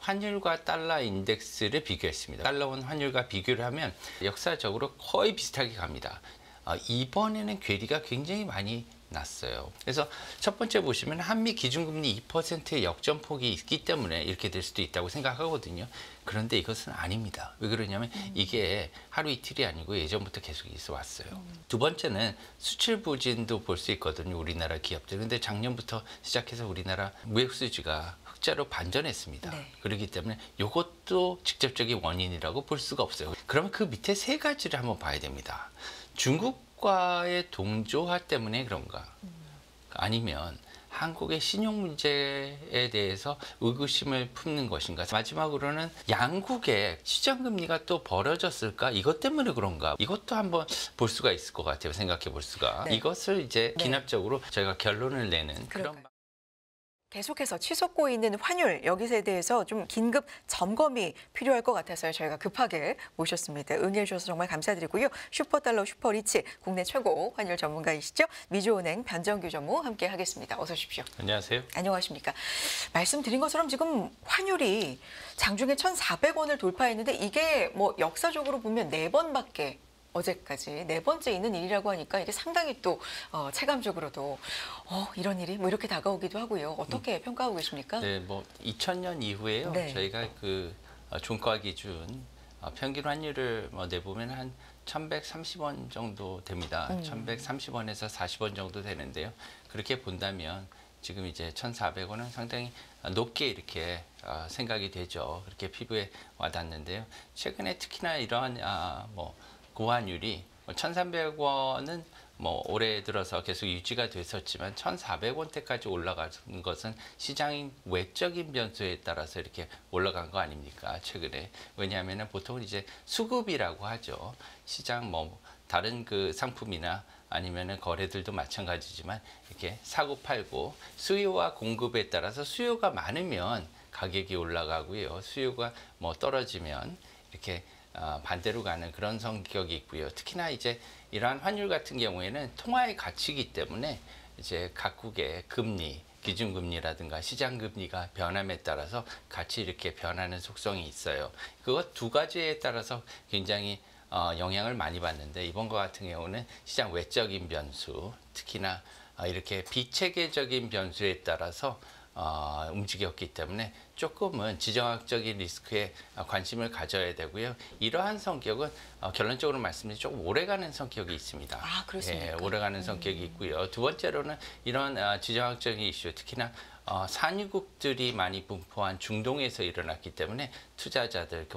환율과 달러 인덱스를 비교했습니다. 달러원 환율과 비교를 하면 역사적으로 거의 비슷하게 갑니다. 이번에는 괴리가 굉장히 많이 났어요. 그래서 첫 번째 보시면 한미 기준금리 2%의 역전폭이 있기 때문에 이렇게 될 수도 있다고 생각하거든요. 그런데 이것은 아닙니다. 왜 그러냐면 이게 하루 이틀이 아니고 예전부터 계속 있어 왔어요. 두 번째는 수출 부진도 볼 수 있거든요. 우리나라 기업들. 근데 작년부터 시작해서 우리나라 무역 수지가 흑자로 반전했습니다. 네. 그렇기 때문에 이것도 직접적인 원인이라고 볼 수가 없어요. 그러면 그 밑에 세 가지를 한번 봐야 됩니다. 중국과의 동조화 때문에 그런가? 아니면 한국의 신용 문제에 대해서 의구심을 품는 것인가? 마지막으로는 양국의 시장금리가 또 벌어졌을까? 이것 때문에 그런가? 이것도 한번 볼 수가 있을 것 같아요. 생각해 볼 수가. 네. 이것을 이제 네. 기납적으로 저희가 결론을 내는 그런. 계속해서 치솟고 있는 환율, 여기에 대해서 좀 긴급 점검이 필요할 것 같아서요. 저희가 급하게 모셨습니다. 응해 주셔서 정말 감사드리고요. 슈퍼달러 슈퍼리치 국내 최고 환율 전문가이시죠. 미주은행 변정규 전무 함께 하겠습니다. 어서 오십시오. 안녕하세요. 안녕하십니까. 말씀드린 것처럼 지금 환율이 장중에 1,400원을 돌파했는데 이게 뭐 역사적으로 보면 4번밖에 어제까지 4번째 있는 일이라고 하니까 이게 상당히 또 체감적으로도 이런 일이 뭐 이렇게 다가오기도 하고요. 어떻게 평가하고 계십니까? 네, 뭐 2000년 이후에요. 네. 저희가 그 종가 기준 평균 환율을 내보면 한 1,130원 정도 됩니다. 1,130원에서 40원 정도 되는데요. 그렇게 본다면 지금 이제 1,400원은 상당히 높게 이렇게 생각이 되죠. 그렇게 피부에 와닿는데요. 최근에 특히나 이러한 고환율이 1,300원은 올해 들어서 계속 유지가 됐었지만 1,400원대까지 올라간 것은 시장인 외적인 변수에 따라서 이렇게 올라간 거 아닙니까? 최근에. 왜냐하면 보통은 이제 수급이라고 하죠. 시장 다른 그 상품이나 아니면은 거래들도 마찬가지지만 이렇게 사고 팔고 수요와 공급에 따라서 수요가 많으면 가격이 올라가고요. 수요가 떨어지면 이렇게 반대로 가는 그런 성격이 있고요. 특히나 이제 이러한 환율 같은 경우에는 통화의 가치이기 때문에 이제 각국의 금리, 기준금리라든가 시장금리가 변함에 따라서 같이 이렇게 변하는 속성이 있어요. 그것 두 가지에 따라서 굉장히 영향을 많이 받는데 이번 것 같은 경우는 시장 외적인 변수, 특히나 이렇게 비체계적인 변수에 따라서 움직였기 때문에 조금은 지정학적인 리스크에 관심을 가져야 되고요. 이러한 성격은 결론적으로 말씀드리면 조금 오래가는 성격이 있습니다. 아, 그렇습니까? 예, 오래가는 성격이 있고요. 두 번째로는 이런 지정학적인 이슈, 특히나 산유국들이 많이 분포한 중동에서 일어났기 때문에 투자자들,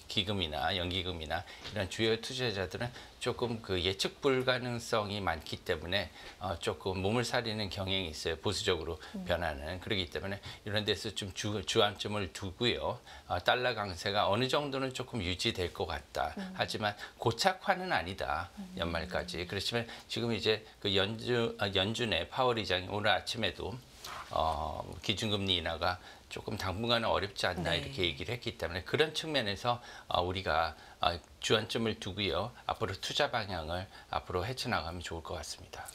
기금이나 연기금이나 이런 주요 투자자들은 조금 그 예측 불가능성이 많기 때문에 조금 몸을 사리는 경향이 있어요. 보수적으로 변하는. 그렇기 때문에 이런 데서 좀 주안점을 두고요. 달러 강세가 어느 정도는 조금 유지될 것 같다. 하지만 고착화는 아니다. 연말까지. 그렇지만 지금 이제 그 연준의 파월 의장이 오늘 아침에도 기준금리 인하가 조금 당분간은 어렵지 않나 네. 이렇게 얘기를 했기 때문에 그런 측면에서 우리가 주안점을 두고요. 앞으로 투자 방향을 앞으로 헤쳐나가면 좋을 것 같습니다.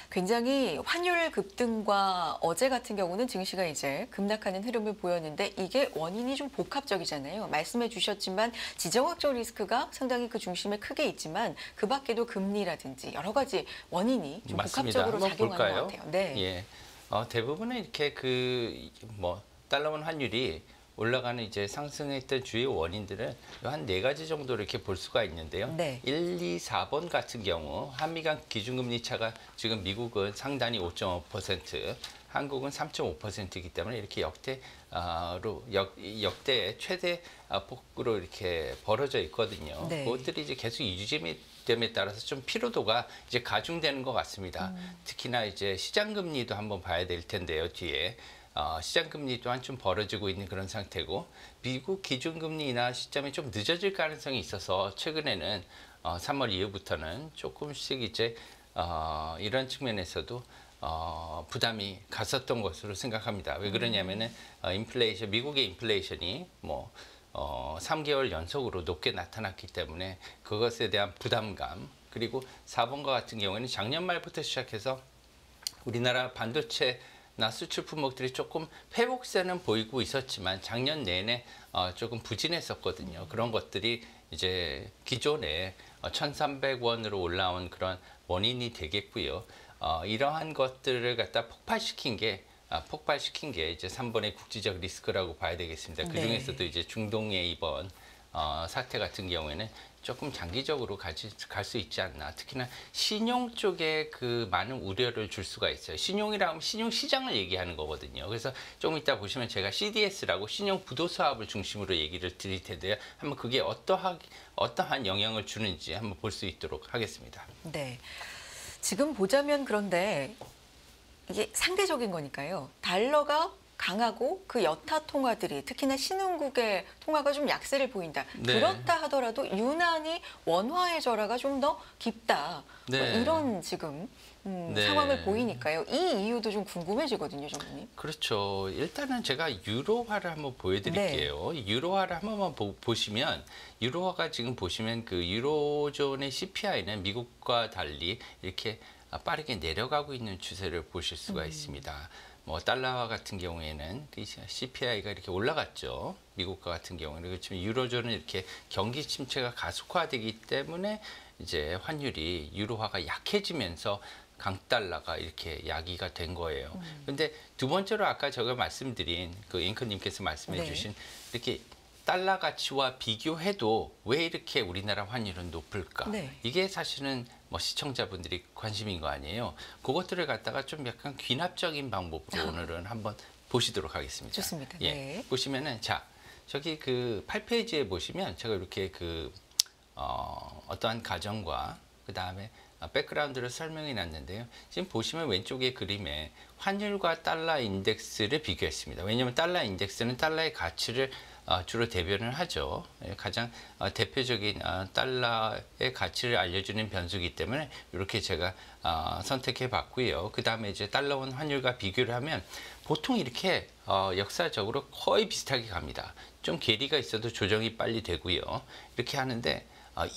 굉장히 환율 급등과 어제 같은 경우는 증시가 이제 급락하는 흐름을 보였는데 이게 원인이 좀 복합적이잖아요. 말씀해 주셨지만 지정학적 리스크가 상당히 그 중심에 크게 있지만 그 밖에도 금리라든지 여러 가지 원인이 좀 맞습니다. 복합적으로 한번 작용하는 볼까요? 것 같아요. 네. 예. 대부분은 이렇게 달러원 환율이 올라가는 이제 상승했던 주요 원인들은 한 4가지 정도 이렇게 볼 수가 있는데요. 네. 1, 2, 4번 같은 경우 한미 간 기준금리 차가 지금 미국은 상단이 5.5%, 한국은 3.5%이기 때문에 이렇게 역대 최대 폭으로 이렇게 벌어져 있거든요. 네. 그것들이 이제 계속 유지됨에 따라서 좀 피로도가 이제 가중되는 것 같습니다. 특히나 이제 시장금리도 한번 봐야 될 텐데요, 뒤에. 시장금리 또한 좀 벌어지고 있는 그런 상태고 미국 기준금리 인하 시점이 좀 늦어질 가능성이 있어서 최근에는 3월 이후부터는 조금씩 이제 이런 측면에서도 부담이 갔었던 것으로 생각합니다. 왜 그러냐면은 미국의 인플레이션이 3개월 연속으로 높게 나타났기 때문에 그것에 대한 부담감, 그리고 4번과 같은 경우에는 작년 말부터 시작해서 우리나라 반도체 수출 품목들이 조금 회복세는 보이고 있었지만 작년 내내 조금 부진했었거든요. 그런 것들이 이제 기존에 1,300원으로 올라온 그런 원인이 되겠고요. 이러한 것들을 갖다 폭발시킨 게 이제 3번의 국지적 리스크라고 봐야 되겠습니다. 그 중에서도 이제 중동의 이번 사태 같은 경우에는 조금 장기적으로 갈 수 있지 않나. 특히나 신용 쪽에 그 많은 우려를 줄 수가 있어요. 신용이라 하면 신용 시장을 얘기하는 거거든요. 그래서 조금 이따 보시면 제가 CDS라고 신용 부도 사업을 중심으로 얘기를 드릴 텐데요. 한번 그게 어떠한 영향을 주는지 한번 볼 수 있도록 하겠습니다. 네. 지금 보자면 그런데 이게 상대적인 거니까요. 달러가 강하고 그 여타 통화들이 특히나 신흥국의 통화가 좀 약세를 보인다. 네. 그렇다 하더라도 유난히 원화의 절하가 좀 더 깊다. 뭐 네. 이런 지금 네. 상황을 보이니까요. 이 이유도 좀 궁금해지거든요, 전무님. 그렇죠. 일단은 제가 유로화를 한번 보여드릴게요. 유로화를 한번만 보시면 유로화가 지금 보시면 그 유로존의 CPI는 미국과 달리 이렇게 빠르게 내려가고 있는 추세를 보실 수가 있습니다. 뭐 달러화 같은 경우에는 CPI가 이렇게 올라갔죠. 미국과 같은 경우는 그렇지만 유로존은 이렇게 경기 침체가 가속화되기 때문에 이제 환율이 유로화가 약해지면서 강달러가 이렇게 야기가 된 거예요. 근데 두 번째로 아까 제가 말씀드린 그 앵커님께서 말씀해 주신 이렇게 달러 가치와 비교해도 왜 이렇게 우리나라 환율은 높을까? 네. 이게 사실은 뭐 시청자분들이 관심인 거 아니에요. 그것들을 갖다가 좀 약간 귀납적인 방법으로 오늘은 한번 보시도록 하겠습니다. 좋습니다. 예. 네. 보시면은 자, 저기 그 8페이지에 보시면 제가 이렇게 그 어떠한 가정과 그다음에 백그라운드를 설명해 놨는데요. 지금 보시면 왼쪽의 그림에 환율과 달러 인덱스를 비교했습니다. 왜냐하면 달러 인덱스는 달러의 가치를 주로 대변을 하죠. 가장 대표적인 달러의 가치를 알려주는 변수이기 때문에 이렇게 제가 선택해 봤고요. 그 다음에 이제 달러원 환율과 비교를 하면 보통 이렇게 역사적으로 거의 비슷하게 갑니다. 좀 괴리가 있어도 조정이 빨리 되고요. 이렇게 하는데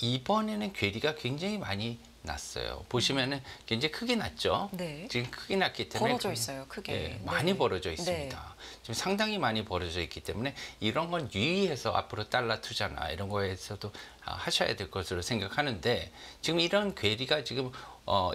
이번에는 괴리가 굉장히 많이 났어요. 보시면은 굉장히 크게 났죠. 네. 지금 크게 났기 때문에 벌어져 있어요, 크게. 예, 많이 네. 벌어져 있습니다. 네. 지금 상당히 많이 벌어져 있기 때문에 이런 건 유의해서 앞으로 달러 투자나 이런 거에서도 하셔야 될 것으로 생각하는데 지금 이런 괴리가 지금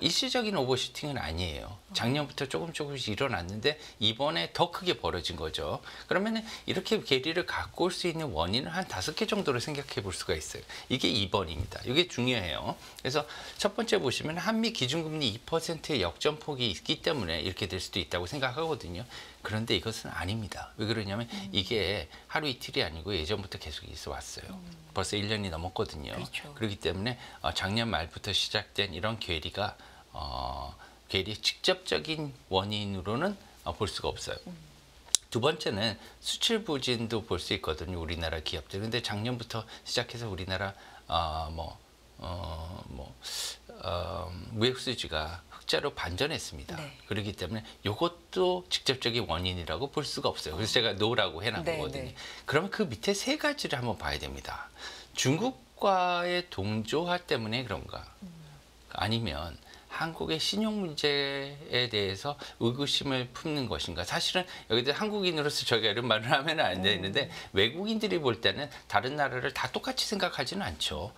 일시적인 오버슈팅은 아니에요. 작년부터 조금씩 일어났는데 이번에 더 크게 벌어진 거죠. 그러면은 이렇게 괴리를 갖고 올 수 있는 원인을 한 5개 정도로 생각해 볼 수가 있어요. 이게 2번입니다. 이게 중요해요. 그래서 첫 번째 보시면 한미 기준금리 2%의 역전폭이 있기 때문에 이렇게 될 수도 있다고 생각하거든요. 그런데 이것은 아닙니다. 왜 그러냐면 이게 하루 이틀이 아니고 예전부터 계속 있어 왔어요. 벌써 1년이 넘었거든요. 그렇죠. 그렇기 때문에 작년 말부터 시작된 이런 괴리가 괴리의 직접적인 원인으로는 볼 수가 없어요. 두 번째는 수출 부진도 볼 수 있거든요. 우리나라 기업들. 근데 작년부터 시작해서 우리나라 무역 수지가 흑자로 반전했습니다. 네. 그렇기 때문에 이것도 직접적인 원인이라고 볼 수가 없어요. 그래서 제가 노라고 해놓은 네, 거거든요. 네. 그러면 그 밑에 세 가지를 한번 봐야 됩니다. 중국과의 동조화 때문에 그런가? 아니면 한국의 신용 문제에 대해서 의구심을 품는 것인가? 사실은 여기서 한국인으로서 저희가 이런 말을 하면 안 되는데 외국인들이 볼 때는 다른 나라를 다 똑같이 생각하지는 않죠.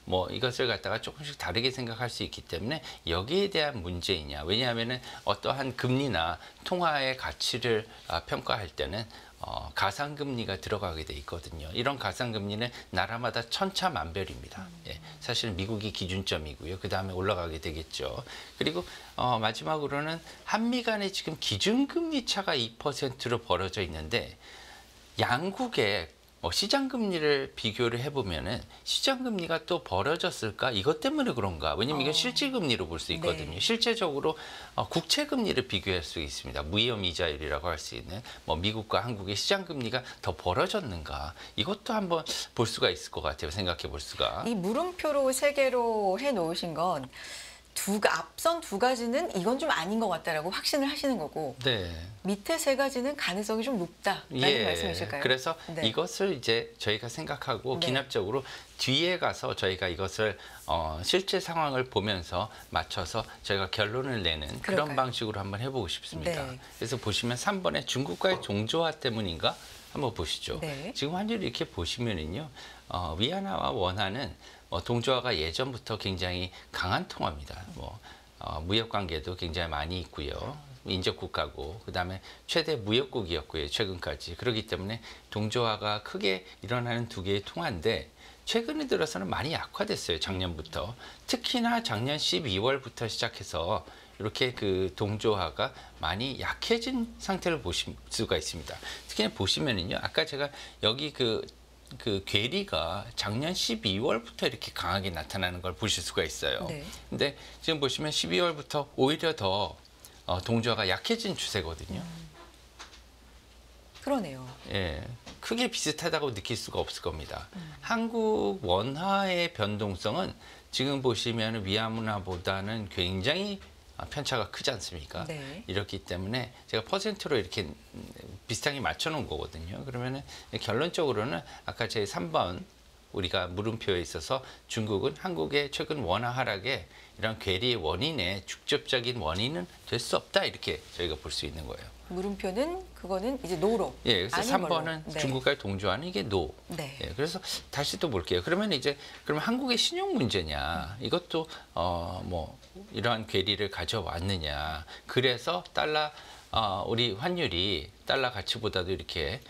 뭐 이것을 갖다가 조금씩 다르게 생각할 수 있기 때문에 여기에 대한 문제이냐? 왜냐하면은 어떠한 금리나 통화의 가치를 평가할 때는 가상금리가 들어가게 돼 있거든요. 이런 가상금리는 나라마다 천차만별입니다. 예, 사실은 미국이 기준점이고요. 그 다음에 올라가게 되겠죠. 그리고 마지막으로는 한미 간의 지금 기준금리 차가 2%로 벌어져 있는데 양국의 시장금리를 비교를 해보면은 시장금리가 또 벌어졌을까? 이것 때문에 그런가? 왜냐면 이건 실질금리로 볼 수 있거든요. 네. 실제적으로 국채금리를 비교할 수 있습니다. 무이자율이라고 할 수 있는 미국과 한국의 시장금리가 더 벌어졌는가? 이것도 한번 볼 수가 있을 것 같아요. 생각해 볼 수가. 이 물음표로 세 개로 해놓으신 건 앞선 두 가지는 이건 좀 아닌 것 같다라고 확신을 하시는 거고 네. 밑에 세 가지는 가능성이 좀 높다라는 말씀이실까요? 그래서 네. 이것을 이제 저희가 생각하고 네. 기납적으로 뒤에 가서 저희가 이것을 실제 상황을 보면서 맞춰서 저희가 결론을 내는 그럴까요? 그런 방식으로 한번 해보고 싶습니다. 네. 그래서 보시면 3번에 중국과의 동조화 때문인가 한번 보시죠. 네. 지금 환율이 이렇게 보시면은요, 위안화와 원화는 동조화가 예전부터 굉장히 강한 통화입니다. 무역 관계도 굉장히 많이 있고요. 인접 국가고 그다음에 최대 무역국이었고요. 최근까지. 그렇기 때문에 동조화가 크게 일어나는 두 개의 통화인데 최근에 들어서는 많이 약화됐어요. 작년부터. 특히나 작년 12월부터 시작해서 이렇게 그 동조화가 많이 약해진 상태를 보실 수가 있습니다. 특히 보시면은요. 아까 제가 여기 그 괴리가 작년 12월부터 이렇게 강하게 나타나는 걸 보실 수가 있어요. 네. 근데 지금 보시면 12월부터 오히려 더 동조화가 약해진 추세거든요. 그러네요. 예, 크게 비슷하다고 느낄 수가 없을 겁니다. 한국 원화의 변동성은 지금 보시면 위안화보다는 굉장히 편차가 크지 않습니까? 네. 이렇기 때문에 제가 퍼센트로 이렇게 비슷하게 맞춰놓은 거거든요. 그러면은 결론적으로는 아까 제 3번 우리가 물음표에 있어서 중국은 한국의 최근 원화 하락에 이런 괴리의 원인의 직접적인 원인은 될 수 없다 이렇게 저희가 볼 수 있는 거예요. 물음표는 그거는 이제 노로. 예, 그래서 아닌 3번은 걸로. 네. 중국과의 동조하는 이게 노. 네. 예, 그래서 다시 또 볼게요. 그러면 이제 그러면 한국의 신용 문제냐? 이것도 이러한 괴리를 가져왔느냐? 그래서 우리 환율이 달러 가치보다도 이렇게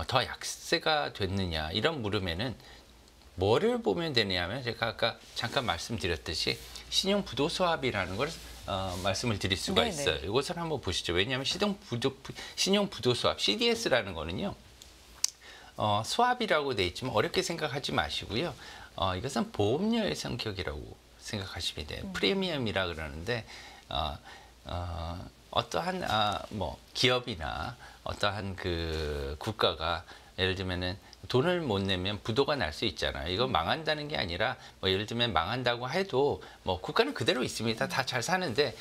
더 약세가 됐느냐? 이런 물음에는 뭐를 보면 되냐면 제가 아까 잠깐 말씀드렸듯이 신용 부도 수합이라는 걸 말씀을 드릴 수가 네네. 있어요. 이것을 한번 보시죠. 왜냐하면 신용 부도 수합 CDS라는 거는요. 수합이라고 돼 있지만 어렵게 생각하지 마시고요. 이것은 보험료의 성격이라고 생각하시면 돼요. 프리미엄이라 그러는데 어떠한 기업이나 어떠한 그 국가가 예를 들면은 돈을 못 내면 부도가 날 수 있잖아요. 이건 망한다는 게 아니라 예를 들면 망한다고 해도 국가는 그대로 있습니다. 다 잘 사는데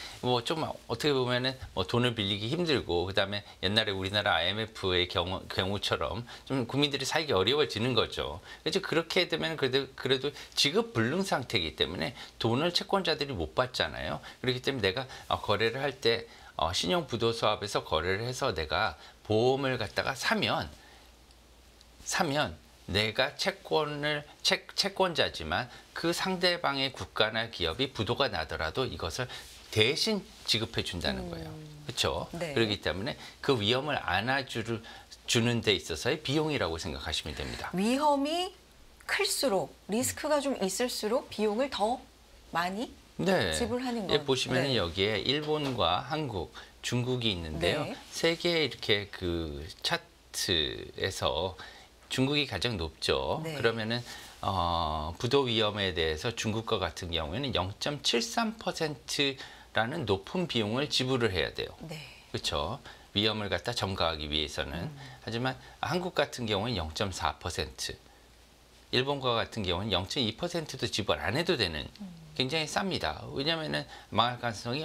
좀 어떻게 보면은 돈을 빌리기 힘들고 그다음에 옛날에 우리나라 IMF의 경우처럼 좀 국민들이 살기 어려워지는 거죠. 그래서 그렇게 되면 그래도 지급 불능 상태이기 때문에 돈을 채권자들이 못 받잖아요. 그렇기 때문에 내가 거래를 할 때 신용 부도 수합에서 거래를 해서 내가 보험을 갖다가 사면 내가 채권자지만 그 상대방의 국가나 기업이 부도가 나더라도 이것을 대신 지급해 준다는 거예요. 그렇죠? 네. 그렇기 때문에 그 위험을 안아주는 데 있어서의 비용이라고 생각하시면 됩니다. 위험이 클수록 리스크가 좀 있을수록 비용을 더 많이 네. 지불하는 건. 예, 보시면 네. 여기에 일본과 한국, 중국이 있는데요. 네. 세계 이렇게 그 차트에서 중국이 가장 높죠. 네. 그러면은 부도 위험에 대해서 중국과 같은 경우에는 0.73%라는 높은 비용을 지불을 해야 돼요. 네. 그렇죠. 위험을 갖다 점거하기 위해서는. 하지만 한국 같은 경우는 0.4%, 일본과 같은 경우는 0.2%도 지불 안 해도 되는 굉장히 쌉니다. 왜냐하면은 망할 가능성이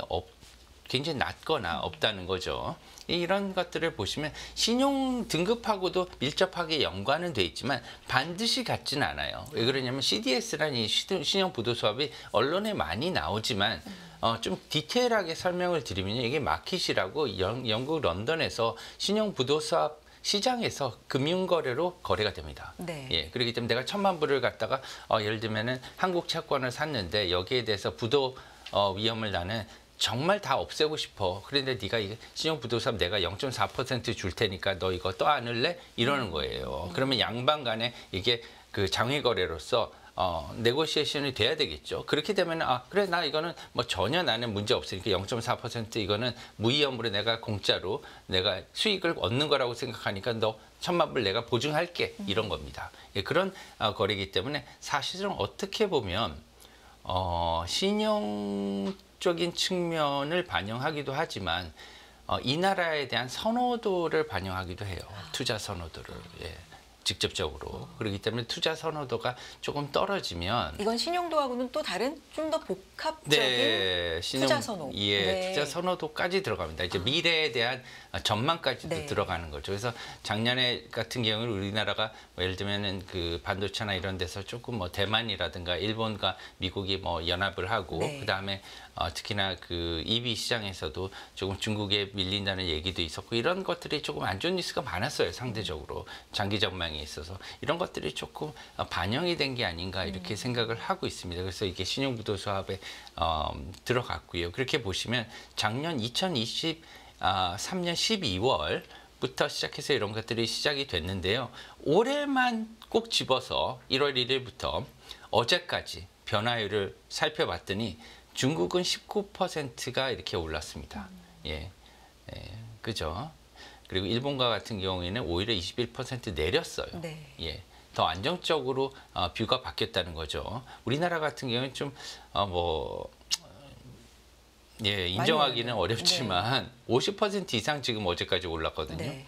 굉장히 낮거나 없다는 거죠. 이런 것들을 보시면 신용 등급하고도 밀접하게 연관은 돼 있지만 반드시 같지는 않아요. 왜 그러냐면 CDS라는 이 신용 부도 수합이 언론에 많이 나오지만 좀 디테일하게 설명을 드리면 이게 마켓이라고 영국 런던에서 신용 부도 수합 시장에서 금융거래로 거래가 됩니다. 네. 예, 그렇기 때문에 내가 1,000만 불을 갖다가 예를 들면은 한국 채권을 샀는데 여기에 대해서 부도 위험을 나는 정말 다 없애고 싶어. 그런데 네가 이게 신용부도수합 내가 0.4% 줄 테니까 너 이거 떠안을래? 이러는 거예요. 그러면 양방 간에 이게 그 장외거래로서 네고시에이션이 돼야 되겠죠. 그렇게 되면 그래 나 이거는 전혀 나는 문제 없으니까 0.4% 이거는 무위험으로 내가 공짜로 내가 수익을 얻는 거라고 생각하니까 너 1,000만 불 내가 보증할게 이런 겁니다. 예, 그런 거래이기 때문에 사실은 어떻게 보면 신용적인 측면을 반영하기도 하지만 이 나라에 대한 선호도를 반영하기도 해요. 투자 선호도를. 예. 직접적으로. 그렇기 때문에 투자 선호도가 조금 떨어지면 이건 신용도하고는 또 다른 좀 더 복합적인 네, 투자 선호. 예, 네. 투자 선호도까지 들어갑니다. 이제 미래에 대한 전망까지도 네. 들어가는 거죠. 그래서 작년에 같은 경우는 우리나라가 뭐 예를 들면은 그 반도체나 이런 데서 조금 뭐 대만이라든가 일본과 미국이 뭐 연합을 하고 네. 그다음에 특히나 그 EV 시장에서도 조금 중국에 밀린다는 얘기도 있었고 이런 것들이 조금 안 좋은 뉴스가 많았어요. 상대적으로 장기 전망에 있어서 이런 것들이 조금 반영이 된 게 아닌가 이렇게 생각을 하고 있습니다. 그래서 이게 신용부도 수합에 들어갔고요. 그렇게 보시면 작년 2023년 12월부터 시작해서 이런 것들이 시작이 됐는데요. 올해만 꼭 집어서 1월 1일부터 어제까지 변화율을 살펴봤더니 중국은 19%가 이렇게 올랐습니다. 예, 그죠? 그리고 일본과 같은 경우에는 오히려 21% 내렸어요. 네. 예, 더 안정적으로 뷰가 바뀌었다는 거죠. 우리나라 같은 경우는 좀 예, 인정하기는 많이 어렵지만 50% 이상 지금 어제까지 올랐거든요. 네.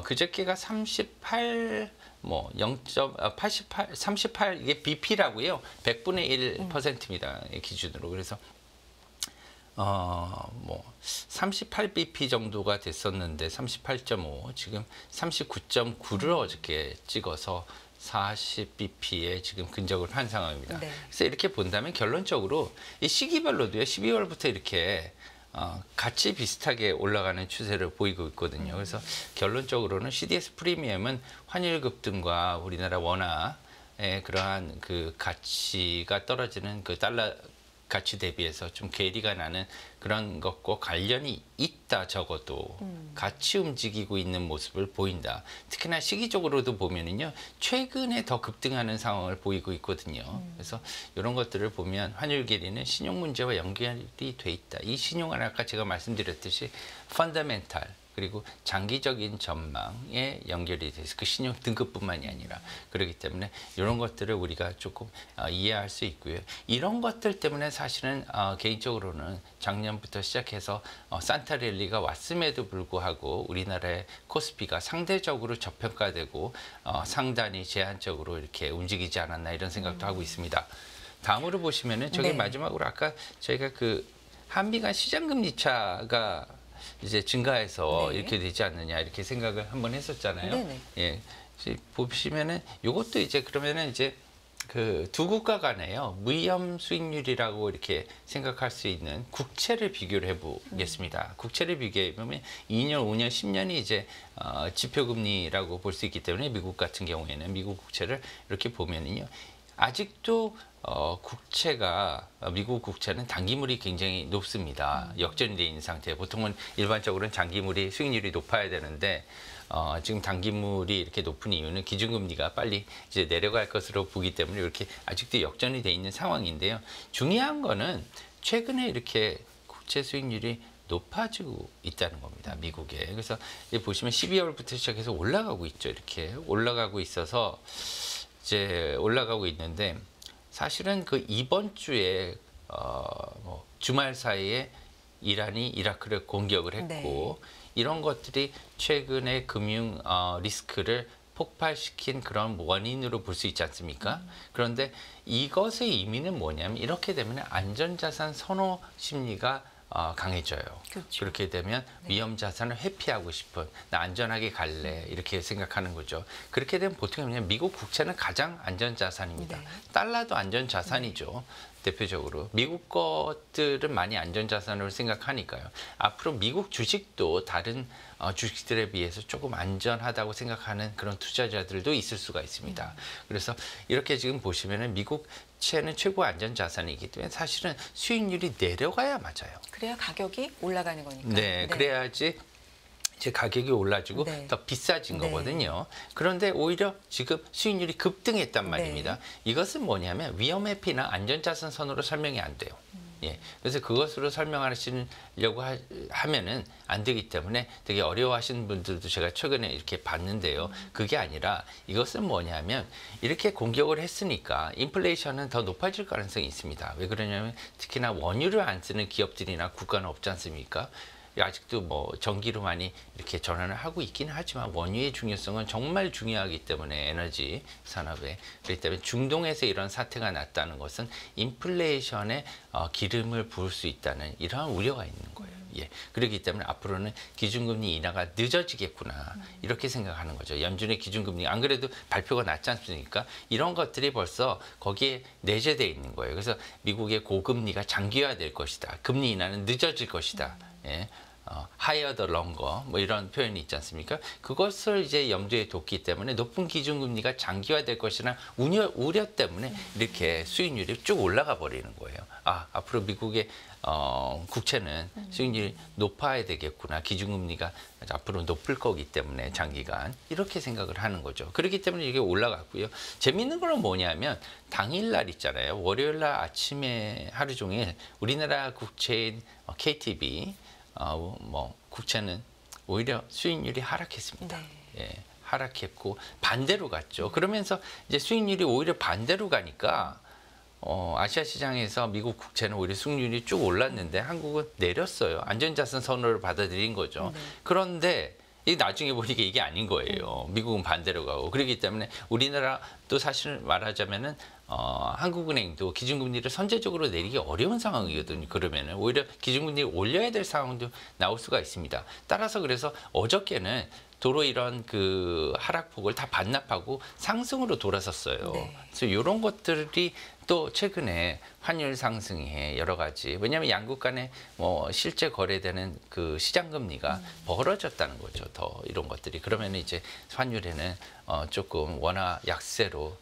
그저께가 38 38 이게 BP라고요. 100분의 1%입니다. 기준으로. 그래서 38bp 정도가 됐었는데 38.5 지금 39.9를 어저께 찍어서 40bp에 지금 근접을 한 상황입니다. 네. 그래서 이렇게 본다면 결론적으로 이 시기별로도요. 12월부터 이렇게 같이 비슷하게 올라가는 추세를 보이고 있거든요. 그래서 결론적으로는 CDS 프리미엄은 환율 급등과 우리나라 원화의 그러한 그 가치가 떨어지는 그 달러 가치 대비해서 좀 괴리가 나는 그런 것과 관련이 있다. 적어도 같이 움직이고 있는 모습을 보인다. 특히나 시기적으로도 보면은요, 최근에 더 급등하는 상황을 보이고 있거든요. 그래서 이런 것들을 보면 환율 괴리는 신용 문제와 연결이 돼 있다. 이 신용은 아까 제가 말씀드렸듯이 펀더멘탈 그리고 장기적인 전망에 연결이 돼서 그 신용 등급뿐만이 아니라 그렇기 때문에 이런 것들을 우리가 조금 이해할 수 있고요. 이런 것들 때문에 사실은 개인적으로는 작년부터 시작해서 산타랠리가 왔음에도 불구하고 우리나라의 코스피가 상대적으로 저평가되고 상단이 제한적으로 이렇게 움직이지 않았나 이런 생각도 하고 있습니다. 다음으로 보시면은 저기 네. 마지막으로 아까 저희가 그 한미 간 시장금리 차가 이제 증가해서 네. 이렇게 되지 않느냐 이렇게 생각을 한번 했었잖아요. 네네. 예, 보시면은 이것도 이제 그러면은 이제 그 두 국가 간에요 무위험 수익률이라고 이렇게 생각할 수 있는 국채를 비교를 해보겠습니다. 국채를 비교해 보면 2년, 5년, 10년이 이제 지표금리라고 볼 수 있기 때문에 미국 같은 경우에는 미국 국채를 이렇게 보면은요. 아직도 국채가 미국 국채는 단기물이 굉장히 높습니다. 역전이 돼 있는 상태. 보통은 일반적으로는 장기물이 수익률이 높아야 되는데 지금 단기물이 이렇게 높은 이유는 기준금리가 빨리 이제 내려갈 것으로 보기 때문에 이렇게 아직도 역전이 돼 있는 상황인데요. 중요한 거는 최근에 이렇게 국채 수익률이 높아지고 있다는 겁니다. 미국에. 그래서 이제 보시면 12월부터 시작해서 올라가고 있죠. 이렇게 올라가고 있어서 이제 올라가고 있는데 사실은 그 이번 주에 주말 사이에 이란이 이라크를 공격을 했고 네. 이런 것들이 최근에 금융 리스크를 폭발시킨 그런 원인으로 볼 수 있지 않습니까? 그런데 이것의 의미는 뭐냐면 이렇게 되면 안전자산 선호 심리가 강해져요. 그렇죠. 그렇게 되면 위험 자산을 회피하고 싶은 나 안전하게 갈래 이렇게 생각하는 거죠. 그렇게 되면 보통 그냥 미국 국채는 가장 안전 자산입니다. 네. 달러도 안전 자산이죠. 대표적으로 미국 것들은 많이 안전 자산으로 생각하니까요. 앞으로 미국 주식도 다른 주식들에 비해서 조금 안전하다고 생각하는 그런 투자자들도 있을 수가 있습니다. 그래서 이렇게 지금 보시면은 미국 채는 최고 안전 자산이기 때문에 사실은 수익률이 내려가야 맞아요. 그래야 가격이 올라가는 거니까. 네, 그래야지 이제 가격이 올라지고 네. 더 비싸진 네. 거거든요. 그런데 오히려 지금 수익률이 급등했단 말입니다. 네. 이것은 뭐냐면 위험 회피나 안전자산 선으로 설명이 안 돼요. 예, 그래서 그것으로 설명하시려고 하면은 안 되기 때문에 되게 어려워하시는 분들도 제가 최근에 이렇게 봤는데요. 그게 아니라 이것은 뭐냐면 이렇게 공격을 했으니까 인플레이션은 더 높아질 가능성이 있습니다. 왜 그러냐면 특히나 원유를 안 쓰는 기업들이나 국가는 없지 않습니까? 아직도 뭐 전기로 많이 이렇게 전환을 하고 있기는 하지만 원유의 중요성은 정말 중요하기 때문에 에너지 산업에 그렇기 때문에 중동에서 이런 사태가 났다는 것은 인플레이션에 기름을 부을 수 있다는 이러한 우려가 있는 거예요. 예. 그렇기 때문에 앞으로는 기준금리 인하가 늦어지겠구나 이렇게 생각하는 거죠. 연준의 기준금리 안 그래도 발표가 났지 않습니까? 이런 것들이 벌써 거기에 내재되어 있는 거예요. 그래서 미국의 고금리가 장기화될 것이다. 금리 인하는 늦어질 것이다. 예. higher the longer 뭐 이런 표현이 있지 않습니까? 그것을 이제 염두에 뒀기 때문에 높은 기준금리가 장기화될 것이나 우려 때문에 이렇게 수익률이 쭉 올라가 버리는 거예요. 앞으로 미국의 국채는 수익률이 높아야 되겠구나. 기준금리가 앞으로 높을 거기 때문에 장기간 이렇게 생각을 하는 거죠. 그렇기 때문에 이게 올라갔고요. 재미있는 건 뭐냐면 당일날 있잖아요. 월요일날 아침에 하루 종일 우리나라 국채인 KTB 뭐 국채는 오히려 수익률이 하락했습니다. 네. 예, 하락했고 반대로 갔죠. 그러면서 이제 수익률이 오히려 반대로 가니까 아시아 시장에서 미국 국채는 오히려 수익률이 쭉 올랐는데 한국은 내렸어요. 안전자산 선호를 받아들인 거죠. 네. 그런데 나중에 보니까 이게 아닌 거예요. 미국은 반대로 가고. 그렇기 때문에 우리나라도 사실 말하자면은 한국은행도 기준금리를 선제적으로 내리기 어려운 상황이거든요. 그러면은 오히려 기준금리를 올려야 될 상황도 나올 수가 있습니다. 따라서 그래서 어저께는 도로 이런 그 하락폭을 다 반납하고 상승으로 돌아섰어요. 네. 그래서 이런 것들이 또 최근에 환율 상승에 여러 가지 왜냐하면 양국 간에 뭐 실제 거래되는 그 시장 금리가 벌어졌다는 거죠. 더 이런 것들이 그러면 이제 환율에는 조금 원화 약세로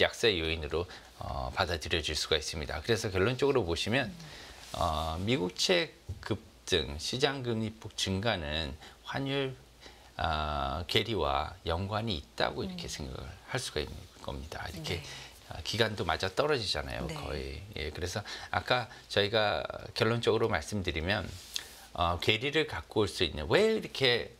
약세 요인으로 받아들여질 수가 있습니다. 그래서 결론적으로 보시면 미국채 급등, 시장 금리폭 증가는 환율 괴리와 연관이 있다고 이렇게 생각을 할 수가 있는 겁니다. 이렇게 네. 기간도 맞아 떨어지잖아요. 네. 거의. 예, 그래서 아까 저희가 결론적으로 말씀드리면 괴리를 갖고 올 수 있는 왜 이렇게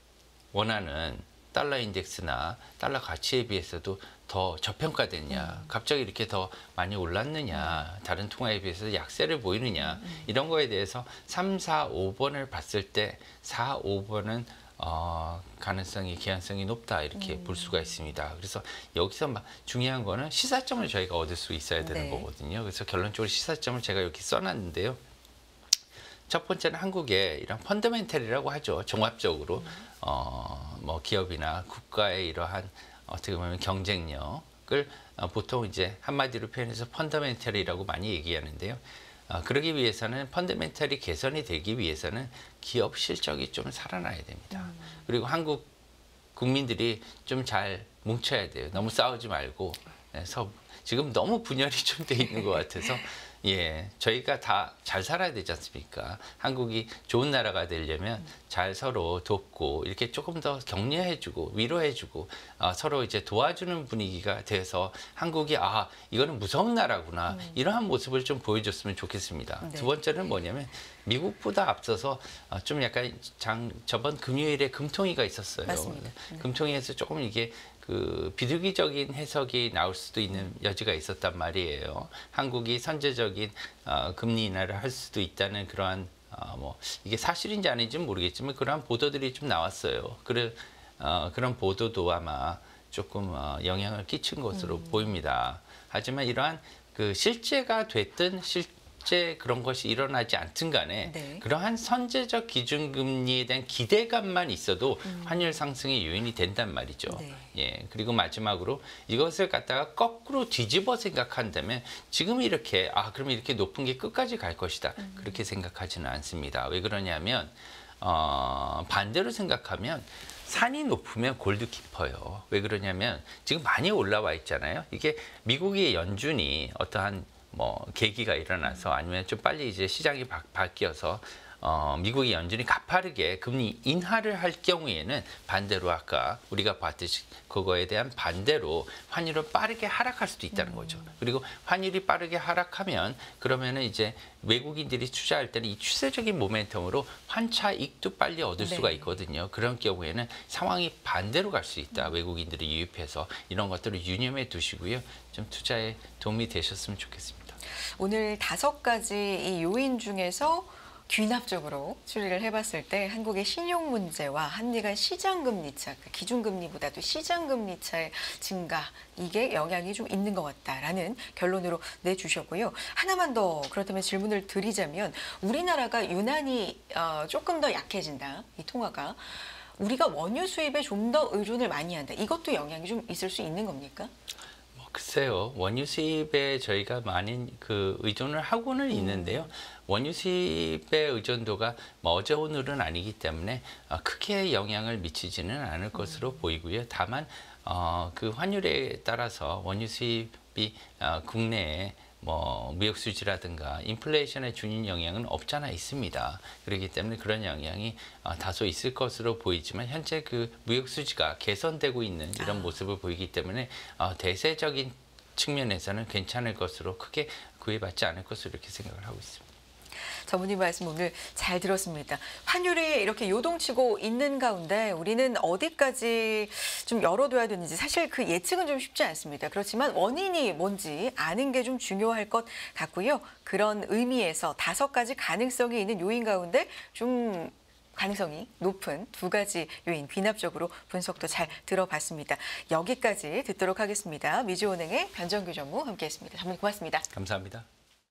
원하는 달러 인덱스나 달러 가치에 비해서도 더 저평가됐냐, 갑자기 이렇게 더 많이 올랐느냐, 다른 통화에 비해서 약세를 보이느냐 이런 거에 대해서 3, 4, 5번을 봤을 때 4, 5번은 가능성이 개연성이 높다 이렇게 볼 수가 있습니다. 그래서 여기서 중요한 거는 시사점을 저희가 얻을 수 있어야 되는 네. 거거든요. 그래서 결론적으로 시사점을 제가 여기 써놨는데요. 첫 번째는 한국의 이런 펀더멘털이라고 하죠. 종합적으로 뭐 기업이나 국가의 이러한 어떻게 보면 경쟁력을 보통 이제 한마디로 표현해서 펀더멘털이라고 많이 얘기하는데요. 그러기 위해서는 펀더멘털이 개선이 되기 위해서는 기업 실적이 좀 살아나야 됩니다. 그리고 한국 국민들이 좀 잘 뭉쳐야 돼요. 너무 싸우지 말고 지금 너무 분열이 좀 돼 있는 것 같아서 예, 저희가 다 잘 살아야 되지 않습니까? 한국이 좋은 나라가 되려면 잘 서로 돕고 이렇게 조금 더 격려해주고 위로해주고 서로 이제 도와주는 분위기가 돼서 한국이 이거는 무서운 나라구나 이러한 모습을 좀 보여줬으면 좋겠습니다. 네. 두 번째는 뭐냐면 미국보다 앞서서 좀 약간 저번 금요일에 금통위가 있었어요. 맞습니다. 금통위에서 조금 이게 그 비둘기적인 해석이 나올 수도 있는 여지가 있었단 말이에요. 한국이 선제적인 금리 인하를 할 수도 있다는 그러한 뭐 이게 사실인지 아닌지는 모르겠지만 그러한 보도들이 좀 나왔어요. 그런 보도도 아마 조금 영향을 끼친 것으로 보입니다. 하지만 이러한 그 실제가 됐든 실제 그런 것이 일어나지 않든 간에 네. 그러한 선제적 기준금리에 대한 기대감만 있어도 환율 상승의 요인이 된단 말이죠. 네. 예, 그리고 마지막으로 이것을 갖다가 거꾸로 뒤집어 생각한다면 지금 이렇게 그럼 이렇게 높은 게 끝까지 갈 것이다. 그렇게 생각하지는 않습니다. 왜 그러냐면 반대로 생각하면 산이 높으면 골도 깊어요. 왜 그러냐면 지금 많이 올라와 있잖아요. 이게 미국의 연준이 어떠한 뭐 계기가 일어나서 아니면 좀 빨리 이제 시장이 바뀌어서 미국의 연준이 가파르게 금리 인하를 할 경우에는 반대로 아까 우리가 봤듯이 그거에 대한 반대로 환율은 빠르게 하락할 수도 있다는 거죠. 그리고 환율이 빠르게 하락하면 그러면은 이제 외국인들이 투자할 때는 이 추세적인 모멘텀으로 환차익도 빨리 얻을 수가 있거든요. 그런 경우에는 상황이 반대로 갈 수 있다. 외국인들이 유입해서 이런 것들을 유념해 두시고요. 좀 투자에 도움이 되셨으면 좋겠습니다. 오늘 5가지 이 요인 중에서 귀납적으로 추리를 해봤을 때 한국의 신용 문제와 한미 간 시장금리 차, 기준금리보다도 시장금리 차의 증가 이게 영향이 좀 있는 것 같다라는 결론으로 내주셨고요. 하나만 더 그렇다면 질문을 드리자면 우리나라가 유난히 조금 더 약해진다. 이 통화가. 우리가 원유 수입에 좀 더 의존을 많이 한다. 이것도 영향이 좀 있을 수 있는 겁니까? 글쎄요, 원유 수입에 저희가 많은 의존을 하고는 있는데요. 원유 수입의 의존도가 뭐 어제 오늘은 아니기 때문에 크게 영향을 미치지는 않을 것으로 보이고요. 다만 그 환율에 따라서 원유 수입이 국내에 뭐 무역 수지라든가 인플레이션에 주는 영향은 없잖아 있습니다. 그렇기 때문에 그런 영향이 다소 있을 것으로 보이지만 현재 그 무역 수지가 개선되고 있는 이런 모습을 보이기 때문에 대세적인 측면에서는 괜찮을 것으로 크게 구애받지 않을 것으로 이렇게 생각을 하고 있습니다. 전문님 말씀 오늘 잘 들었습니다. 환율이 이렇게 요동치고 있는 가운데 우리는 어디까지 좀 열어둬야 되는지 사실 그 예측은 좀 쉽지 않습니다. 그렇지만 원인이 뭔지 아는 게 좀 중요할 것 같고요. 그런 의미에서 5가지 가능성이 있는 요인 가운데 좀 가능성이 높은 2가지 요인 귀납적으로 분석도 잘 들어봤습니다. 여기까지 듣도록 하겠습니다. 미주은행의 변정규 전무 함께했습니다. 전무님 고맙습니다. 감사합니다.